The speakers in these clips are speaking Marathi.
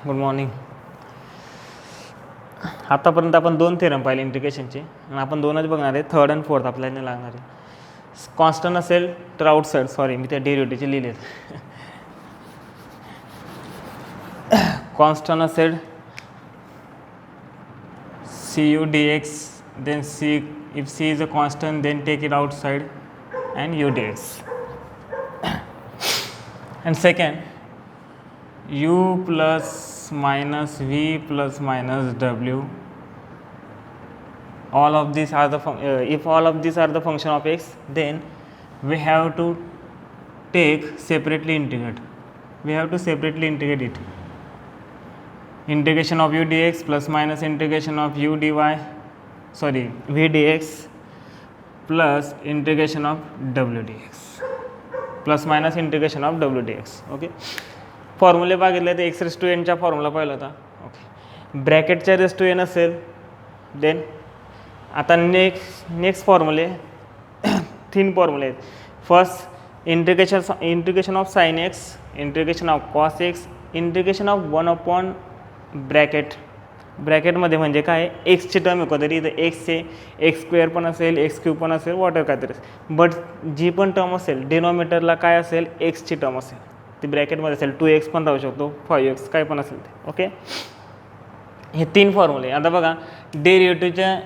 Good morning. आतापर्यंत आपण 2 थेरम पाहिले इंटिग्रेशनचे आणि आपण 2च बघणार आहे. थर्ड आणि फोर्थ आपल्याला लागणार आहे. कॉन्स्टंट असेल तर आउटसाईड, सॉरी मी त्या डेरिव्हेटिव्हचे लिहिलेत. कॉन्स्टंट असेल cu dx, then c, if c is a constant then take it outside and u dx. And second, u plus minus v plus minus w, all of these are the if all of these are the function of x, then we have to take separately integrate. We have to separately integrate it. Integration of u dx plus minus integration of u dy, sorry v dx plus integration of w dx plus minus integration of w dx. Okay, फॉर्म्युले बघितले तर एक्स रेस टू एनचा फॉर्म्युला पाहिला होता. ओके, ब्रॅकेटच्या रेस टू एन असेल देन आता नेक्स्ट फॉर्म्युले 3 फॉर्म्युले आहेत. First integration of sine x, integration of cos x, integration of 1 ब्रॅकेटमध्ये म्हणजे काय, एक्सची टर्म आहे कधी इथं एक्सचे एक्स स्क्वेअर पण असेल, एक्स क्यूब पण असेल, वॉटर काहीतरी, बट जी पण टर्म असेल डिनॉमिनेटरला काय असेल, एक्सची टर्म असेल, ती ब्रॅकेटमध्ये असेल. 2x पण राहू शकतो, 5x काय पण असेल ते. ओके, हे 3 फॉर्म्युले. आता बघा डेरिव्हेटिव्हच्या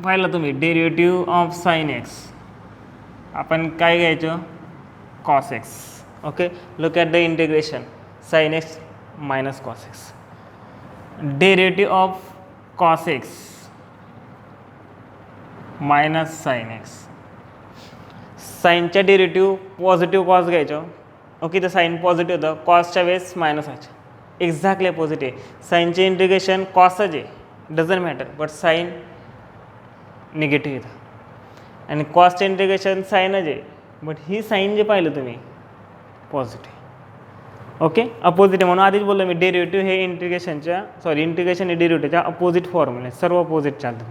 पाहिलं तुम्ही, डेरिव्हेटिव्ह ऑफ साइन एक्स आपण काय घ्यायचं, cos x. Okay, look at the integration sine x minus cos x. Derivative of cos x minus sine x. साईनच्या डेरिव्हेटिव्ह पॉझिटिव्ह कॉस घ्यायचं. ओके, तर साईन पॉझिटिव्ह होतं, कॉसच्या वेळेस मायनस व्हायचं. एक्झॅक्टली अपोजिट आहे. साईनचे इंटिग्रेशन कॉसच आहे, doesn't matter, but sine negative येतं आणि कॉसचे इंटिग्रेशन साईनच आहे, बट ही साईन जे पाहिलं तुम्ही पॉझिटिव्ह. ओके, अपोजिट आहे. म्हणून आधीच बोललो मी, डेरिव्हेटिव्ह हे इंटिग्रेशनच्या इंटिग्रेशन हे डेरिव्हेटिव्हच्या अपोजिट फॉर्म्युले, सर्व अपोजिट चालतं.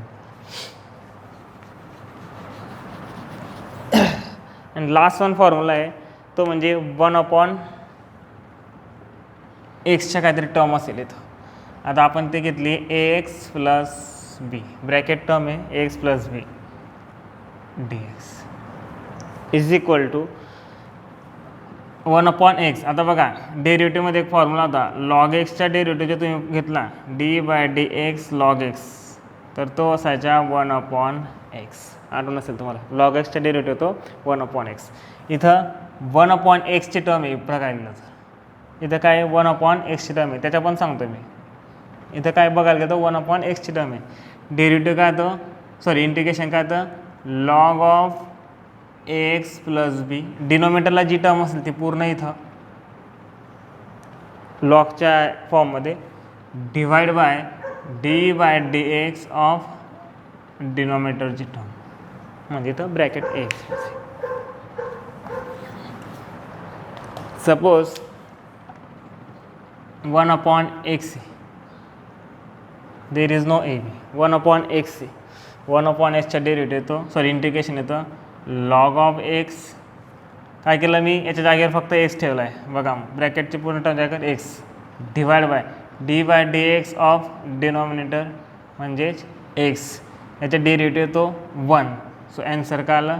आणि लास्ट वन फॉर्म्युला आहे तो म्हणजे 1/x काहीतरी टर्म असेल इथं. आता आपण ते घेतली ax plus B, bracket term आहे ax plus B dx is equal to 1/x. आता बघा डेरिव्हेटिव्हमध्ये एक फॉर्म्युला होता, लॉग एक्सच्या डेरिव्हेटिव्ह तुम्ही घेतला d/dx log x, तर तो असायचा 1/x. आठवण असेल तुम्हाला, लॉग एक्सच्या डेरिव्हेटिव्ह तो 1/x. इथं 1/x टर्म आहे बघायला, तर इथं काय 1/x टर्म आहे, त्याच्या पण सांगतो मी. इथं काय बघायला गेलं 1/x टर्म आहे. डेरिव्हेटिव्ह काय होतं, सॉरी इंटिग्रेशन काय होतं, log of ax plus b. डिनोमिनेटरला जी टर्म असेल ती पूर्ण इथं लॉगच्या फॉर्ममध्ये डिवाइड बाय d/dx ऑफ डिनोमिनेटरची टर्म, म्हणजे इथं bracket ax. Suppose 1/x, there is no ab. 1/x 1/xच्या डेरिव्हेटिव्ह येतो, सॉरी इंटिग्रेशन येतं लॉग ऑफ x. काय केलं मी, याच्या जागेवर फक्त x ठेवला आहे. बघा ब्रॅकेटची पूर्ण टर्म जागेवर x divide by d/dx of denominator म्हणजेच x. याचा डेरिव्हेटिव्ह येतो 1. सो ॲन्सर काय आलं,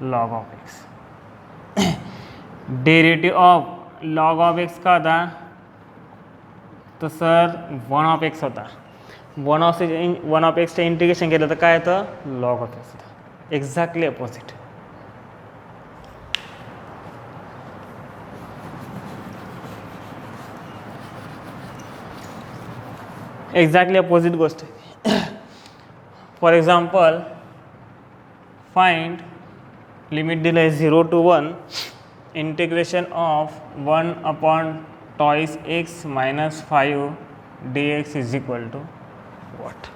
log of x. Derivative of log of x का होता, तर सर 1/x होता. 1/xचं इंटिग्रेशन केलं तर काय येतं, log of x. Exactly opposite. Exactly opposite गोष्ट आहे. फॉर एक्झाम्पल फाइंड लिमिट दिलं आहे 0 to 1, integration of 1/2x minus 5 dx is equal to what.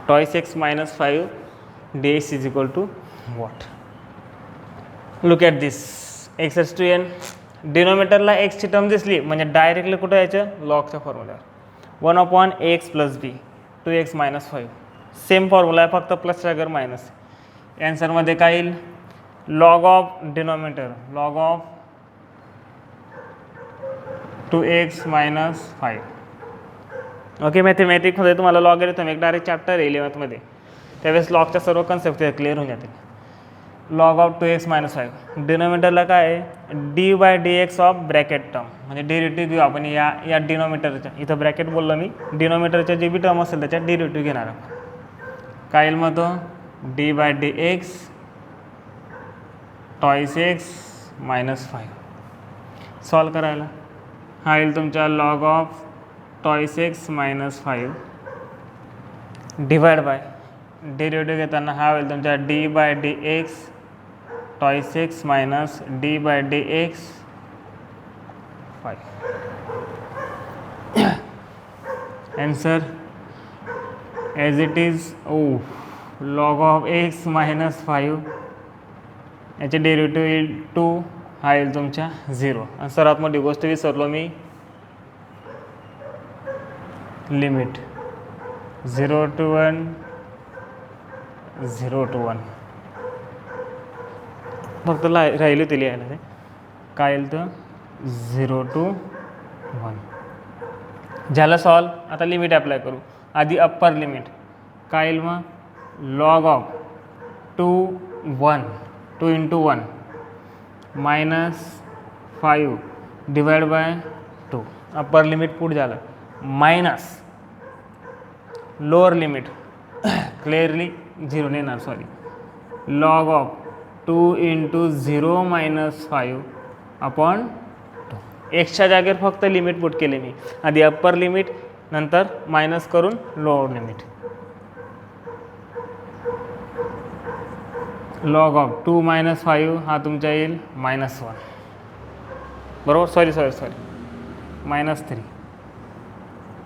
2x minus 5 dx is equal to what? Look at this, x raised to n. डिनोमिनेटरला x ची टर्म दिसली म्हणजे डायरेक्टली कुठं यायचं, लॉगच्या फॉर्म्युल्यावर 1/x plus b 2x minus 5. Same formula आहे, फक्त प्लस जागेवर मायनस. ॲन्सरमध्ये काय येईल, log of denominator, log of 2x minus 5. Okay, मॅथमॅटिक्समध्ये तुम्हाला लॉगॅरिथम एक डायरेक्ट चॅप्टर आहे 11th त्यावेळेस लॉगच्या सर्व कन्सेप्ट क्लिअर होऊन जातील. Log of 2x minus 5. डिनोमिनेटरला काय आहे, dy/dx ऑफ ब्रॅकेट टर्म, म्हणजे डेरिव्हेटिव्ह घेऊ आपण या डिनोमिनेटरच्या. इथं ब्रॅकेट बोललो मी, डिनोमिनेटरच्या जे बी टर्म असेल त्याच्यात डेरिव्हेटिव्ह घेणार आपण. काय येईल मग तो dy/dx twice x minus 5. Solve करायला हा येईल तुमच्या log of twice x minus 5 divide by derivative घेताना हा होईल तुमच्या dy/dx twice x minus dy/dx 5. Answer as it is log of x minus 5 याचे डेरिव्हेटिव्ह येईल 2, हा येईल तुमच्या 0. आणि सर्वात मोठी गोष्ट विसरलो मी, लिमिट 0 to 1 0 to 1 फक्त राहिली होती लिहायला. ते काय येईल तर 0 to 1. झालं सॉल्व. आता लिमिट अप्लाय करू. आधी अप्पर लिमिट काय येईल मग, log of 2 into 1 minus 5 divide bye 2. Upper limit put झालं मायनस लोअर लिमिट क्लिअरली 0 नाही येणार, sorry, log of 2 into 0 minus 5 upon 2. एक्सच्या जागेवर फक्त लिमिट पुट केले मी, आधी अप्पर लिमिट नंतर मायनस करून lower limit. Log of 2 minus 5 हा तुमचा येईल मायनस 1, बरोबर, sorry minus 3.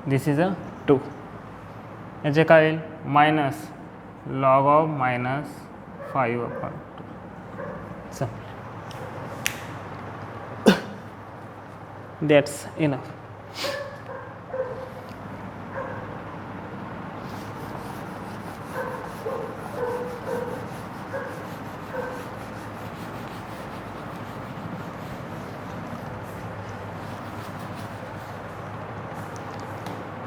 This is a 2. याचे काय येईल minus log of minus 5 upon 2. That's enough.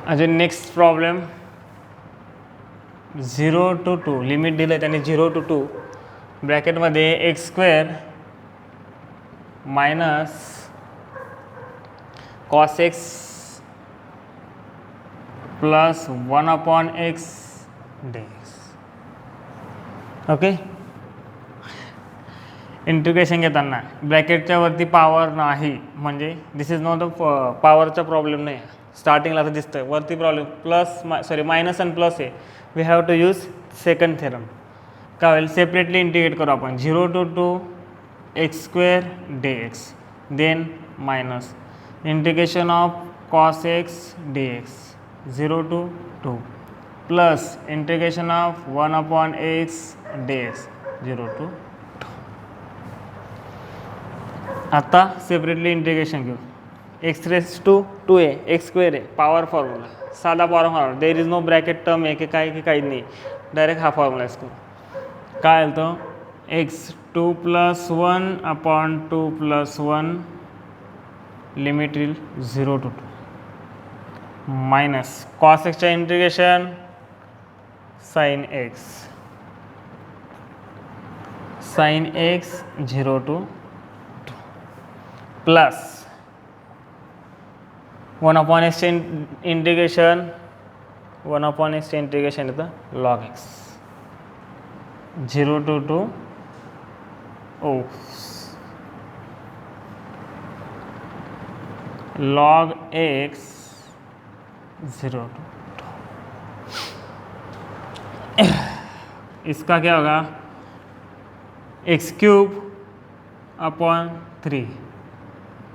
अजून नेक्स्ट प्रॉब्लेम 0 to 2 लिमिट दिलं आहे त्याने 0 to 2 ब्रॅकेटमध्ये x² minus cos x plus 1 upon x dx. Okay, integration घेताना ब्रॅकेटच्या वरती पॉवर नाही, म्हणजे दिस इज नॉट अ पॉवरचा प्रॉब्लेम नाही. स्टार्टिंगला तर दिसतं वरती प्रॉब्लेम प्लस मायनस आणि प्लस आहे. We have to use second theorem. काय होईल, सेपरेटली इंटिग्रेट करू आपण 0 to 2 x² dx, then minus integration of cos x dx 0 to 2 plus integration of 1 upon x dx 0 to 2. आता सेपरेटली इंटिग्रेशन घेऊ. x⁻² आहे, x² आहे, पॉवर फॉर्म्युला, साधा power formula, there is no bracket term आहे की काय की काही नाही, डायरेक्ट हा फॉर्म्युला करू. काय आलं तो x2 + 1 अपॉन 2 + 1 लिमिट येईल 0 to 2 मायनस cos xच्या integration sin x 0 to 2 plus 1 upon x चे इंटिग्रेशन 1 अपॉन x चे इंटिग्रेशन येतं log x 0 to 2 log x 0 to 2. इसका क्या होगा x³ upon 3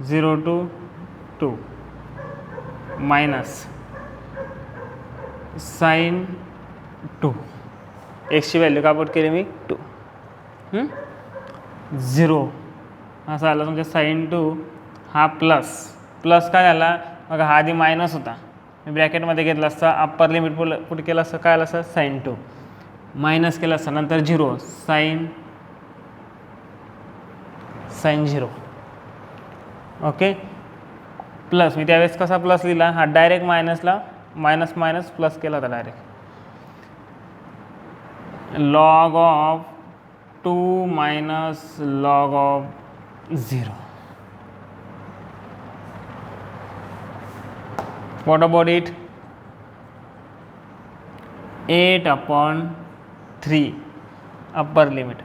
0 to 2 minus sin 2. एक्सची व्हॅल्यू का पुट केली मी 2 0 असा आला तुमच्या sin 2 हा प्लस काय झाला बघा, हा आधी मायनस होता, मी ब्रॅकेटमध्ये घेतला असता, अप्पर लिमिट पुट केलं असतं, काय आलं असतं sin 2 मायनस केलं असतं, नंतर 0 sin 0. ओके, प्लस मी त्यावेळेस कसा प्लस लिहिला, हा डायरेक्ट मायनसला मायनस मायनस प्लस केला होता direct. Log of 2 minus log of 0. What about it? 8/3 upper limit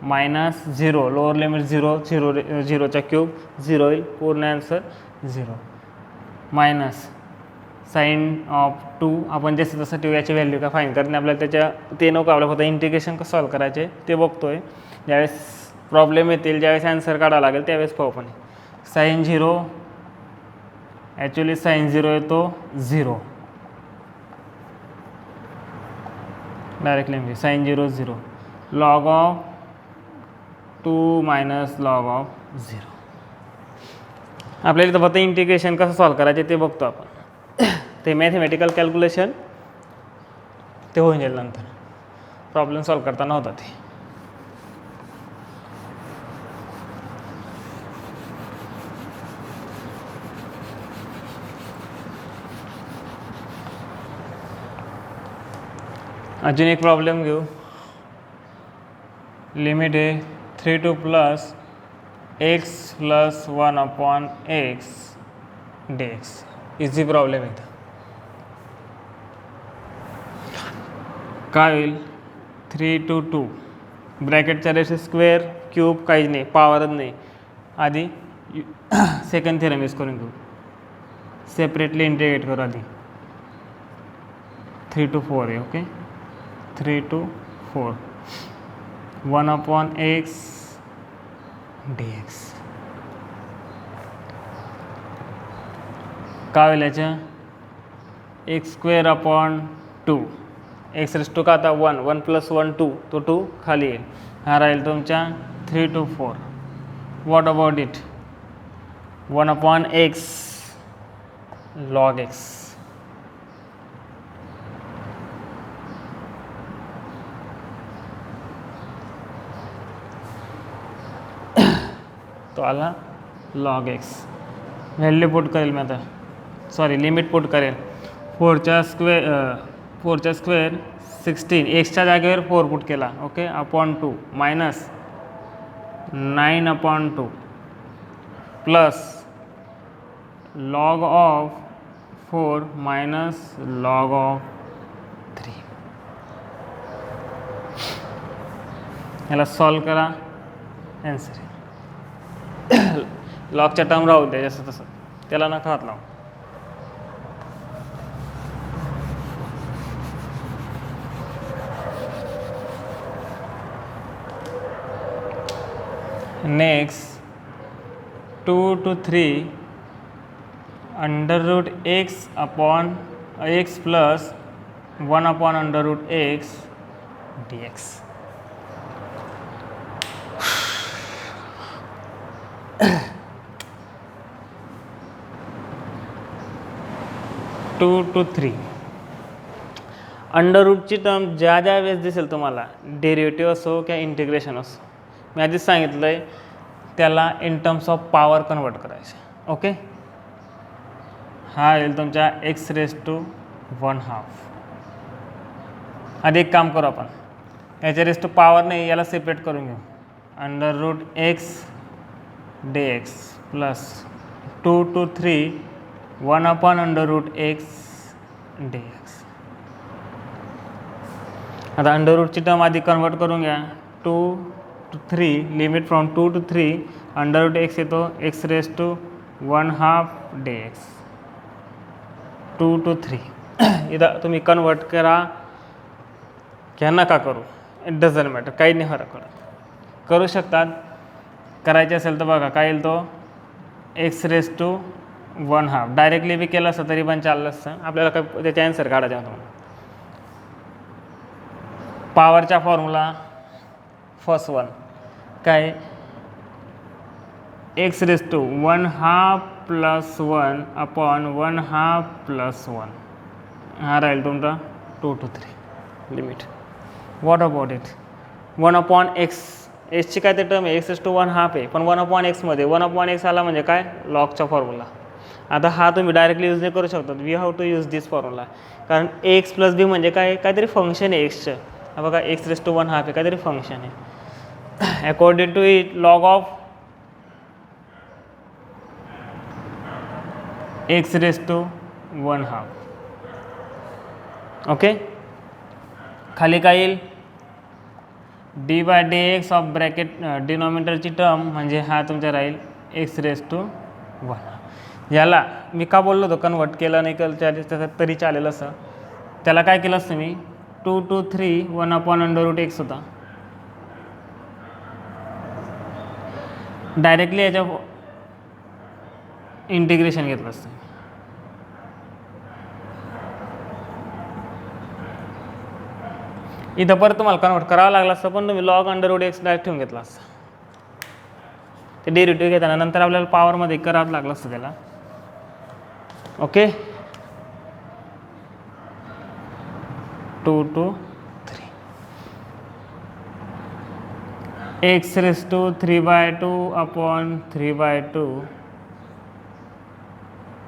minus 0 lower limit 0 0चा क्यूब 0 होईल, पूर्ण आन्सर 0. मायनस साईन ऑफ 2 आपण जसं तसं ठेवू, याची व्हॅल्यू का फाईन करणे आपल्याला त्याच्या ते नको, आपल्याला फक्त इंटिग्रेशन कसं सॉल्व करायचे ते बघतोय. ज्यावेळेस प्रॉब्लेम येतील ज्यावेळेस आन्सर काढावं लागेल त्यावेळेस पाहू. पण साईन 0 ॲक्च्युली साईन 0 येतो 0, डायरेक्टली म्हणजे sine 0 0. Log of 2 minus log of 0. आपल्याला इथं फक्त इंटिग्रेशन कसं सॉल्व करायचे ते बघतो आपण. ते मॅथमॅटिकल कॅल्क्युलेशन ते होऊन जाईल नंतर, प्रॉब्लेम सॉल्व करताना होता ते. अजून एक प्रॉब्लेम घेऊ. लिमिट आहे 3 to plus x plus 1/x dx. Easy problem आहे. काय होईल, 3 to 2 ब्रॅकेटच्या रेषे स्क्वेअर क्यूब काहीच नाही, पॉवरच नाही. आधी सेकंड थेरम यूज करून घेऊ, सेपरेटली इंटिग्रेट करू. आधी 3 to 4 आहे. Okay, 3 to 4 1/x dx. काय होईल याच्या, x²/2 x रेस टू का आता 1 1 + 1 2 तो 2 खाली येईल. हा राहील तुमच्या 3 to 4. What about it, 1/x log x. तो आला log x. व्हॅल्यू पुट करेल मी आता, सॉरी लिमिट पुट करेल. 4च्या स्क्वेअर 16, एक्सच्या जागेवर 4 पुट केला. Okay, /2 minus 9/2 plus log of 4 minus log of 3. याला सॉल्व करा, आन्सर लॉगच्या टर्म राहू द्या जसं तसं, त्याला नका हात लावू. Next 2 to 3 √x plus 1/√x dx. Two to 3 अंडररूटची टर्म ज्या ज्या वेळेस दिसेल तुम्हाला, डेरिव्हेटिव्ह असो किंवा इंटिग्रेशन असो, मी आधीच सांगितलं आहे त्याला in terms of power convert करायचे. ओके, हा येईल तुमच्या x⁻². आधी एक काम करू आपण, याच्या रेस टू पॉवर नाही, याला सेपरेट करून घेऊ. √x dx plus 2 to 3 1/√x dx. आता अंडररूटची टर्म आधी कन्वर्ट करून घ्या. 2 to 3 limit from 2 to 3 √x येतो x⁻² dx. 2 to 3 इथं तुम्ही कन्वर्ट करा किंवा नका करू, इट डझंट मॅटर, काही नाही फरक पडत. करू शकतात, करायचे असेल तर बघा काय येईल तो x⁻² डायरेक्टली बी केलं असतं तरी पण चाललं असतं. आपल्याला काय त्याचे आन्सर काढायचा होता. पॉवरचा फॉर्म्युला फर्स्ट वन काय, x⁻² + 1/2 + 1 हा राहील तुमचा 2 to 3 limit. What about it, 1/x ची काय ते टर्म आहे, x⁻² आहे, पण 1/x मध्ये 1/x आला म्हणजे काय, लॉगचा फॉर्म्युला. आता हा तुम्ही डायरेक्टली यूज नाही करू शकतात, we have to use this formula, कारण एक्स प्लस बी म्हणजे काय, काहीतरी फंक्शन आहे एक्सचं. हा बघा एक्स रेस टू 1 हाफ आहे, काहीतरी फंक्शन आहे. According to it log of x raise to 1 half. Okay, खाली काय येईल, d by D x of bracket डिनॉमिनेटरची टर्म म्हणजे हा तुमचा राहील एक्स रेस टू 1. याला मी का बोललो होतो कन्वर्ट केलं नाही केलं तरी चालेल असं, त्याला काय केलं असतं मी 2 to 3 1/√x होता. डायरेक्टली याच्या इंटिग्रेशन घेतलं असतं. इथं परत तुम्हाला कन्वर्ट करावं लागलं असतं, पण तुम्ही लॉग √x डायरेक्ट ठेवून घेतला असतं. ते डेरिव्हेटिव्ह घेताना नंतर आपल्याला पॉवरमध्ये करावं लागलं असतं त्याला. Okay, 2 to 3 x raise to 3/2/3/2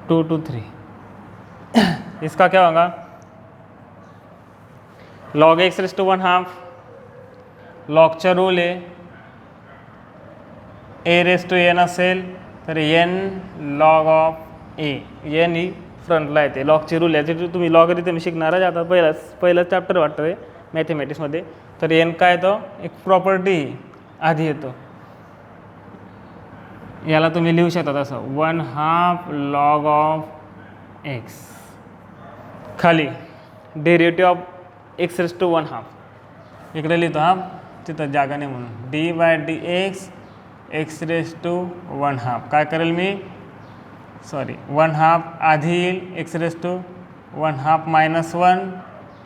2 to 3. इसका क्या होगा, log x raise to 1 half, लॉगचा रूल आहे ए रेस टू एन असेल तर n log of a, n ही फ्रंटला येते. लॉगची रूल आहे, तुम्ही लॉगरिथम शिकणारच आता, पहिलं चॅप्टर वाटतं आहे मॅथमॅटिक्समध्ये. तर एन काय येतो, एक प्रॉपर्टी आधी येतो, याला तुम्ही लिहू शकता तसं 1/2 लॉग ऑफ एक्स. खाली derivative of x raise to 1 half, इकडे लिहितो हा, तिथं जागा नाही म्हणून, D by D X raise to 1 half. काय करेल मी, सॉरी 1 हाफ आधी येईल X raise to 1 half -1,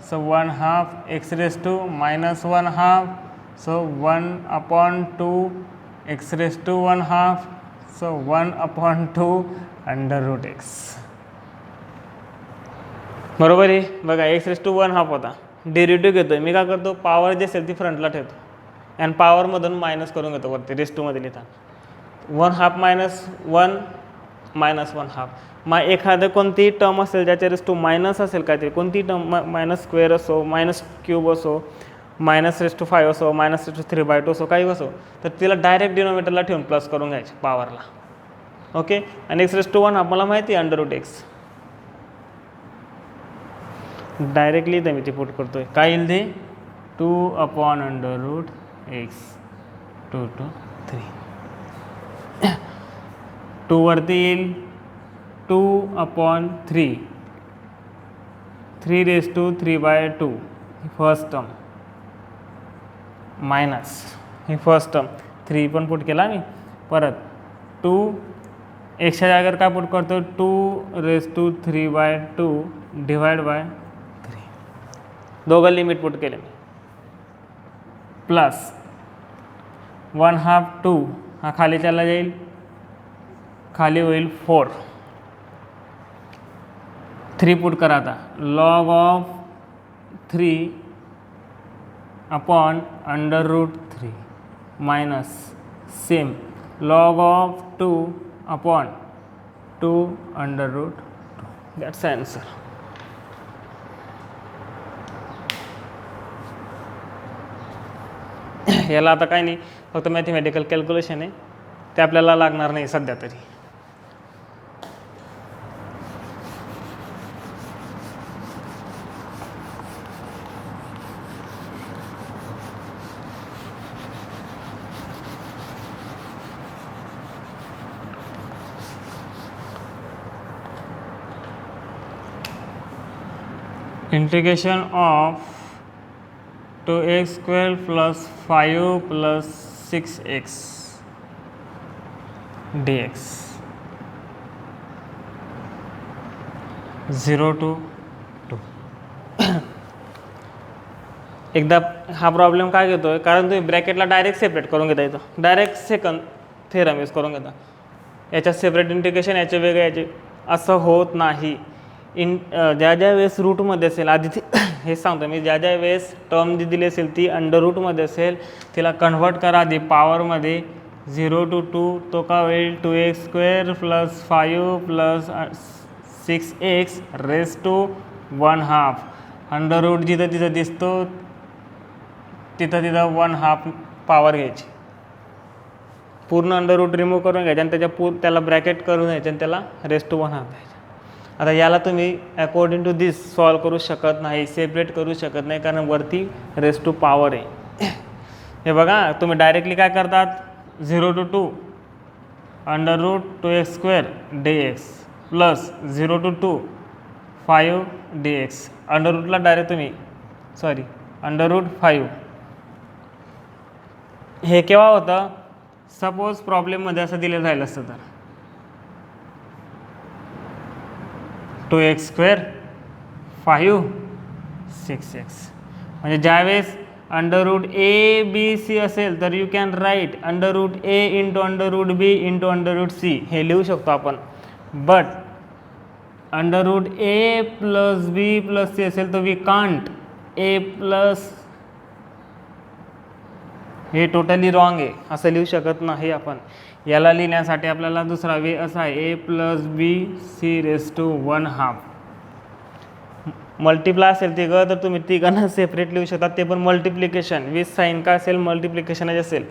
so 1 half X raise to -1 half, so 1/2 X raise to 1 half, so 1/2 √x. बरोबर आहे. बघा एक्स रेस टू 1 हाफ होता, डेरिव्हेटिव्ह घेतो मी, काय करतो पॉवर जी असेल ती फ्रंटला ठेवतो आणि पॉवरमधून मायनस करून घेतो वरती रेस टूमध्ये लिहिता. 1 हाफ -1 -1 हाफ. मग एखादं कोणतीही टर्म असेल ज्याच्या रेस टू मायनस असेल काहीतरी, कोणती टर्म -2 असो, -3 असो, -5 असो, -3/2 असो, काही असो, तर तिला डायरेक्ट डिनोमिनेटरला ठेवून प्लस करून घ्यायचे पॉवरला. ओके, आणि एक्स रेस टू 1 हाफ मला माहिती आहे √x, डायरेक्टली इथं मी ते पुट करतोय. काय येईल ते 2/√x 2 to 3. 2 वरती येईल 2/3 3 रेस टू 3/2 ही फर्स्ट टर्म, मायनस ही फर्स्ट टर्म 3 पण पुट केला मी. परत 2 एक्सच्या जागेवर काय पुट करतो 2 रेस टू 3/2 डिवाइड बाय 3, दोघं लिमिट पुट केले मी. प्लस 1/2 2 हा खाली चालला जाईल, खाली होईल 4, 3 पुट करा आता, log of 3/√3 minus same log of 2/2 that's answer. याला आता काही नाही, फक्त मॅथमॅटिकल कॅल्क्युलेशन आहे, ते आपल्याला लागणार नाही सध्या तरी. Integration of 2x² + 5 + 6x dx 0 to 2. एकदा हा प्रॉब्लेम काय घेतोय, कारण तुम्ही ब्रॅकेटला डायरेक्ट सेपरेट करून घेता येतो, डायरेक्ट सेकंड थेरम यूज करून घेता. याच्यात सेपरेट इंटिग्रेशन, याचे वेगळे, याचे असं होत नाही. ज्या ज्या वेळेस रूटमध्ये असेल, आधी हे सांगतो मी, ज्या ज्या वेळेस टर्म जी दिली असेल ती √मध्ये असेल, तिला कन्व्हर्ट करा आधी पॉवरमध्ये, 0 to 2 तो का होईल 2x² plus 5 plus 6x raise to 1/2 under root जिथं तिथं दिसतो तिथं 1/2 पॉवर घ्यायची, पूर्ण अंडर रूट रिमूव्ह करून घ्यायचे आणि त्याला ब्रॅकेट करून घ्यायचे आणि त्याला रेस टू 1/2 द्यायचे. आता याला तुम्ही अकॉर्डिंग टू दिस सॉल्व करू शकत नाही, सेपरेट करू शकत नाही, कारण वरती रेस टू पॉवर आहे. हे बघा तुम्ही डायरेक्टली काय करतात 0 to 2 under root 2x² dx plus 0 to 2 5 dx under रूटला डायरेक्ट तुम्ही अंडर रूट 5. हे केव्हा होतं, सपोज प्रॉब्लेममध्ये असं दिलं राहिलं असतं तर 2x² 5 6x म्हणजे ज्यावेळेस under root A B C असेल तर you can write under root A into under root B into under root C हे लिहू शकतो आपण. But under root A plus B plus C असेल तर वी कांट ए प्लस, हे टोटली रॉंग आहे, असं लिहू शकत नाही आपण. याला लिहिण्यासाठी आपल्याला दुसरा वे असा आहे a plus b c raise to 1/2. Multiply असेल तिघं तर तुम्ही तिघांना सेपरेट लिहू शकता, ते पण मल्टिप्लिकेशन विथ साईन का असेल मल्टिप्लिकेशनच असेल,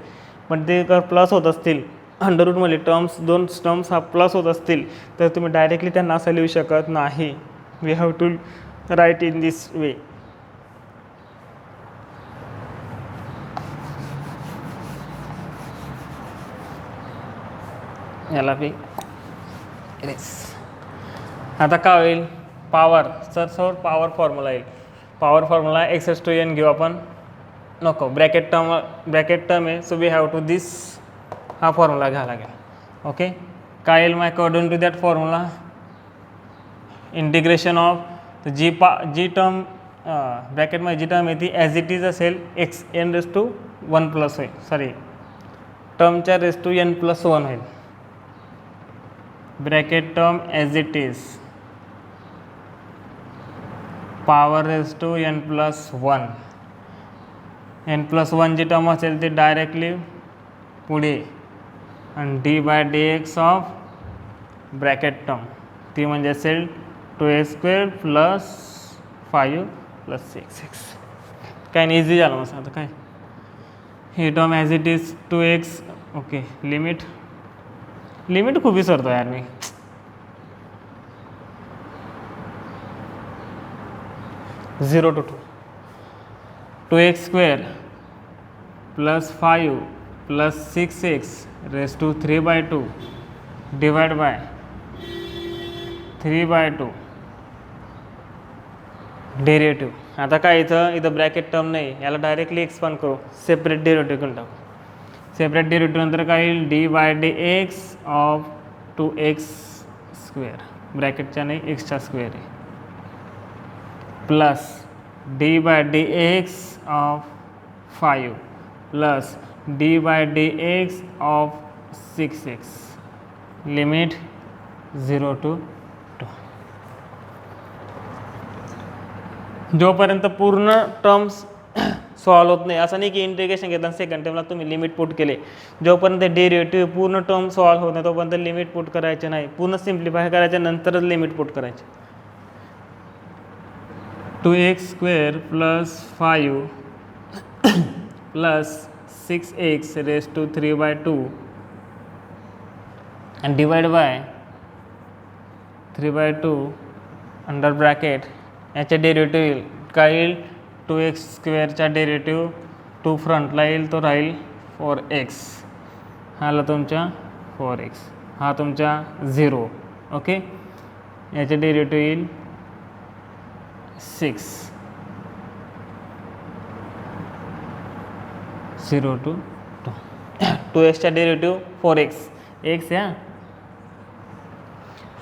पण ते जर प्लस होत असतील अंडर रूटमध्ये दोन टर्म्स हा प्लस होत असतील तर तुम्ही डायरेक्टली त्यांना असं लिहू शकत नाही. We have to write in this way. याला बी आता काय होईल पॉवर पॉवर फॉर्म्युला येईल. पॉवर फॉर्म्युला x⁴n घेऊ आपण, नको ब्रॅकेट टर्म आहे, so we have to this हा फॉर्म्युला घ्यावा लागेल. ओके काय येईल मग according to that formula integration of जी टर्म ब्रॅकेटमध्ये जी टर्म आहे ती ॲज इट इज असेल x(n)(1) होईल, टर्मच्या रेस टू n+1 होईल. Bracket term as it is power raise to n+1. n+1 जी टर्म असेल ती डायरेक्टली पुढे आणि d/dx ऑफ ब्रॅकेट टर्म ती म्हणजे असेल 2x² प्लस 5 प्लस 6x. काय नाही इझी झालं मग. आता काय ही term as it is 2x. Okay limit खूप विसरतो यार मी. 0 to 2 2x² plus 5 plus 6x raise to 3/2 divide by 3/2 derivative. आता काय इथं ब्रॅकेट टर्म नाही, याला डायरेक्टली एक्सपांड करू, सेपरेट डेरिव्हेटिव्ह करून टाकू. सेपरेट डेरिव्हेटिव्ह नंतर काय येईल d/dx ऑफ 2x² ब्रॅकेटच्या नाही एक्सच्या स्क्वेअर आहे plus d/dx of 5 plus d/dx of 6x limit 0 to 2. जोपर्यंत पूर्ण टर्म्स सॉल्व होत नाही, असं नाही की इंटिग्रेशन घेताना सेकंड टर्मला तुम्ही लिमिट पुट केले, जोपर्यंत डेरिव्हेटिव्ह पूर्ण टर्म सॉल्व होत नाही तोपर्यंत लिमिट पुट करायचे नाही, पूर्ण सिम्प्लिफाय करायच्या नंतरच लिमिट पुट करायचे. 2x² plus 5 plus 6x raise to 3/2 and divide by 3/2 under bracket याचे डेरिव्हेटिव्ह येईल काय येईल 2x² डेरिव्हेटिव्ह 2 फ्रंटला येईल तो राहील 4x, हाला तुमच्या 4x, हा तुमच्या 0. ओके याचे डेरिव्हेटिव्ह येईल 6 0 to 2. 2xचा डेरिव्हेटिव्ह 4x x या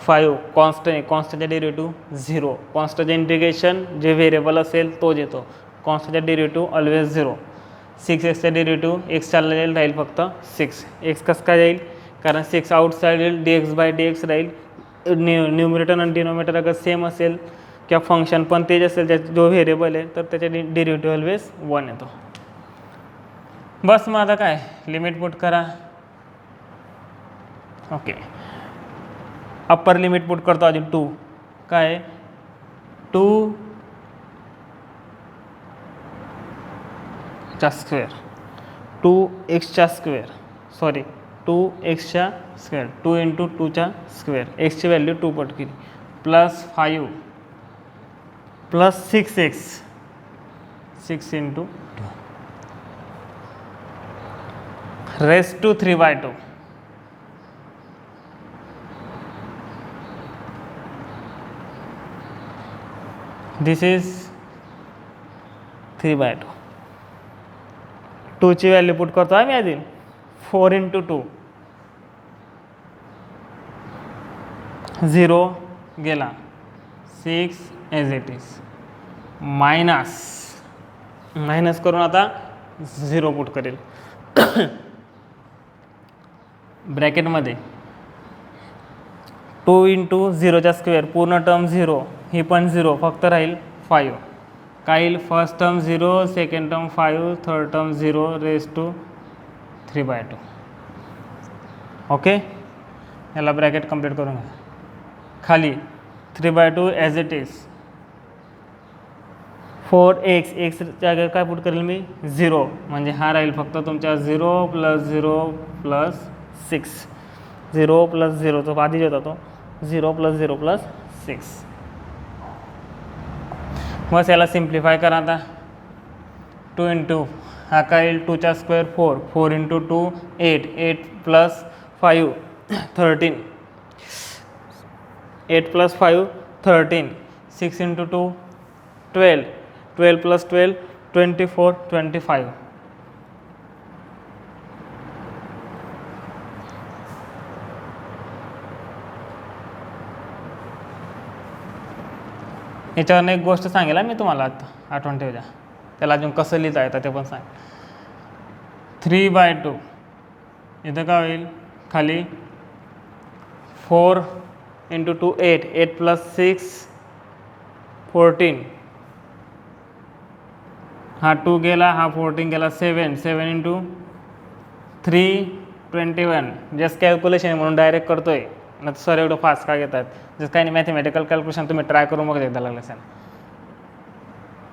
5 कॉन्स्टंटचा डेरिव्हेटिव्ह 0. कॉन्स्टंटचे इंटिग्रेशन जे व्हेरिएबल असेल तोच येतो, कॉन्स्टंटचा डेरिव्हेटिव्ह ऑलवेज 0. 6xचा डेरिव्हेटिव्ह x चाललेला राहील फक्त 6. x कसं काय जाईल कारण 6 आउटसाईड येईल dx/dx राहील. न्यूमरेटर आणि डिनोमिनेटर अगर सेम असेल किंवा फंक्शन पण तेच असेल त्याचा जो व्हेरिएबल आहे तर त्याचे डेरिव्हेटिव्ह ऑलवेज 1 येतो. बस मग आता काय लिमिट पुट करा ओके, अप्पर लिमिट पुट करतो अजून 2, काय 2 चा square, 2x square, sorry 2x square, 2 into 2 square, एक्सची व्हॅल्यू 2 पट केली, plus 5 plus 6x, 6 into 2 raised to 3/2. This is 3/2. 2 ची व्हॅल्यू पुट करतो आम्ही आधी, 4 इंटू 2, 0 गेला, 6 ॲज इट इज, मायनस करून आता 0 पुट करेल ब्रॅकेटमध्ये. 2 इंटू 0 स्क्वेअर, पूर्ण टर्म 0, ही पण 0, फक्त राहील 5. काय येईल, first term 0, second term 5, third term 0 raise to 3/2. Okay, याला ब्रॅकेट कंप्लीट करून घ्या. खाली 3/2 as it is, 4x, x जागेवर काय पुट करेल मी, 0, म्हणजे हा राहील फक्त तुमच्या 0 प्लस 0 प्लस 6, 0 प्लस 0 तो आधी होता तो 0 प्लस 0 प्लस 6. बस याला सिम्प्लिफाय करा आता. 2 इंटू हा काय येईल, 2 square 4, 4 into 2 8, 8 plus 5 13, 8 plus 5 13, 6 into 2 12, 12 plus 12 24, 25. याच्यावरनं एक गोष्ट सांगेल मी तुम्हाला, आता आठवण ठेव द्या, त्याला अजून कसं लिहिता येतं ते पण सांग. 3/2 इथं काय होईल, खाली 4 इंटू 2 8, 8 प्लस 6 14, हा 2 गेला, हा 14 गेला, 7, 7 इंटू 3 21. जस्ट कॅल्क्युलेशन म्हणून डायरेक्ट करतोय ना, सर एवढं फास्ट का घेतात, जसं काही नाही, मॅथमॅटिकल कॅल्क्युलेशन तुम्ही ट्राय करून बघा एकदा लागलं असेल,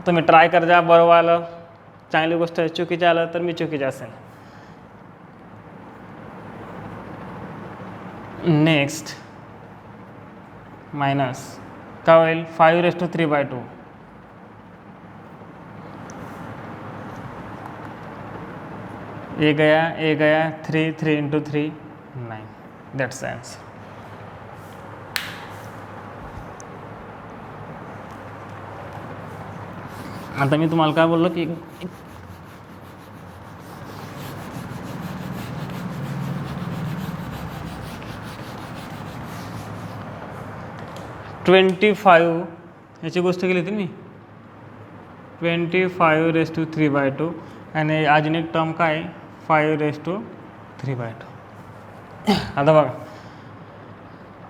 तुम्ही ट्राय कर जा, बरोबर आलं चांगली गोष्ट आहे, चुकीचं आलं तर मी चुकीचं असेल. नेक्स्ट मायनस काय होईल, 5/3/2. ए गया 3, 3 इंटू 3 9, दॅट्स आन्सर. आता मी तुम्हाला काय बोललो की 25 याची गोष्ट केली होती मी, 25/3/2 आणि अजून एक टर्म काय 5/3/2. आता बघा,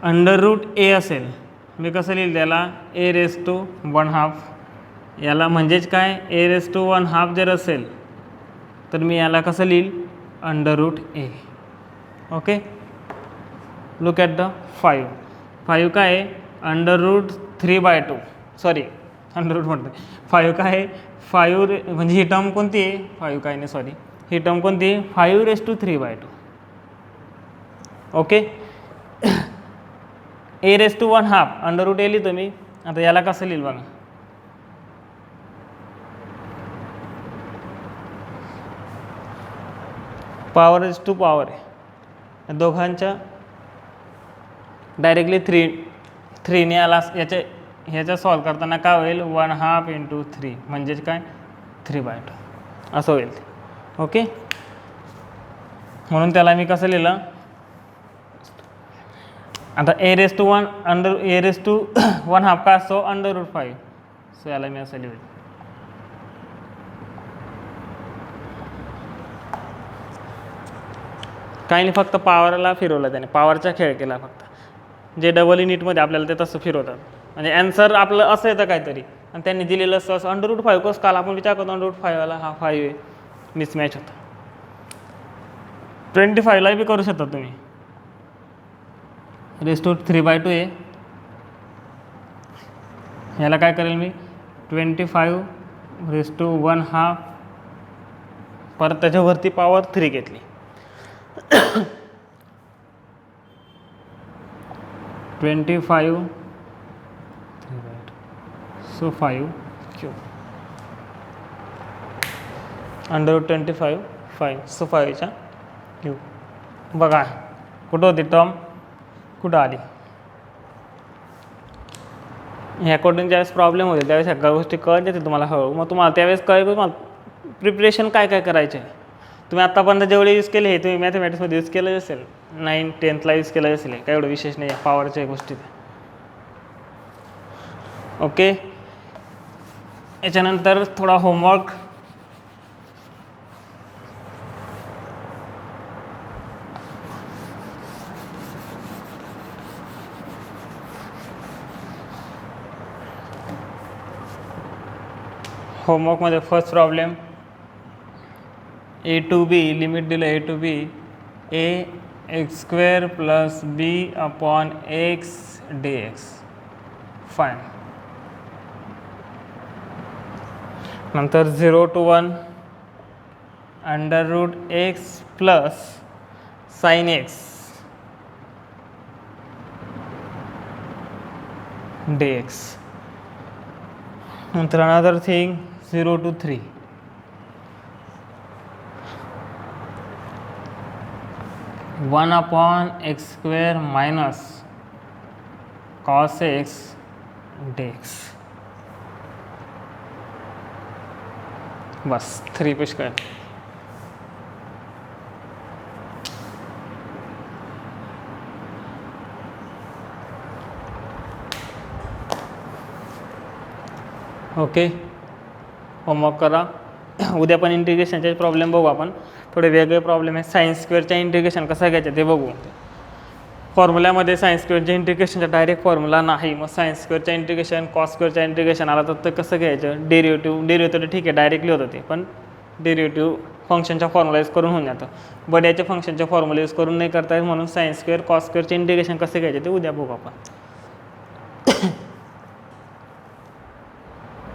√a असेल, मी कसं लिहिलं त्याला, a⁻², याला म्हणजेच काय a⁻² जर असेल तर मी याला कसं लिहिल, √a. Okay, look at the 5 काय आहे, √3/2, सॉरी म्हणतो 5 काय आहे, 5 म्हणजे ही टर्म कोणती आहे, 5 काय नाही सॉरी, ही टर्म कोणती आहे, 5/3/2. ओके, a⁻², √a लिहितो मी. आता याला कसं लिहिल बघा, पॉवर आहे, दोघांच्या डायरेक्टली 3ने याला ह्याच्या सॉल्व करताना काय होईल, 1/2 इंटू 3 म्हणजेच काय 3/2 असं होईल. ओके, म्हणून त्याला मी कसं लिहिलं, आता a⁻1 का असतो, √5, सो याला मी असं लिहिलं. काही नाही, फक्त पॉवरला फिरवलं त्याने, पॉवरचा खेळ केला फक्त, जे डबल युनिटमध्ये आपल्याला ते तसं फिरवतात, म्हणजे ॲन्सर आपलं असं येतं काहीतरी, आणि त्यांनी दिलेलं असं √5 कोस काल आपण विचार करतो, √5वाला हा 5 आहे, मिसमॅच होता. 25ला बी करू शकता तुम्ही, रेस टू 3/2 आहे. याला काय करेल मी 25 रेस टू 1/2 परत त्याच्यावरती पॉवर 3 घेतली. 25 सो 5 क्यूब √25 5 सो 5च्या क्यूब. बघा कुठं होती टर्म, कुठं आली. अकॉर्डिंग ज्यावेळेस प्रॉब्लेम होते त्यावेळेस ह्या गोष्टी कळत येते तुम्हाला हळू. मग तुम्हाला त्यावेळेस कळेल तुम्हाला प्रिपरेशन काय काय करायचे. तुम्ही आत्तापर्यंत जेवढे यूज केले हे तुम्ही मॅथमॅटिक्समध्ये यूज केलं असेल, 9th 10th यूज केलं असेल. काय एवढं विशेष नाही आहे पॉवरच्या गोष्टीत. ओके, याच्यानंतर थोडा होमवर्क. होमवर्कमध्ये first problem a to b limit दिलं a to b ax² + b/x dx. Fine. नंतर 0 to 1 √x + sin x dx. नंतर another thing 0 to 3 1/x² - cos x dx. बस 3 पेश कर. ओके, होमवर्क करा. उद्या पण इंटिग्रेशनचे प्रॉब्लेम बघू आपण. थोडे वेगळे प्रॉब्लेम आहे. sin² इंटिग्रेशन कसं घ्यायचं ते बघू. फॉर्म्युल्यामध्ये sin² इंटिग्रेशनचा डायरेक्ट फॉर्म्युला नाही. मग sin² इंटिग्रेशन cos² इंटिग्रेशन आला तर ते कसं घ्यायचं. डेरिव्हेटिव्ह ठीक आहे डायरेक्टली होतं ते, पण डेरिव्हेटिव्ह फंक्शनच्या फॉर्म्युला यूज करून होऊन जातं. बट याच्या फंक्शनच्या फॉर्म्युला यूज करून नाही करता येत. म्हणून sin² cos² इंटिग्रेशन कसं घ्यायचं ते उद्या बघू आपण.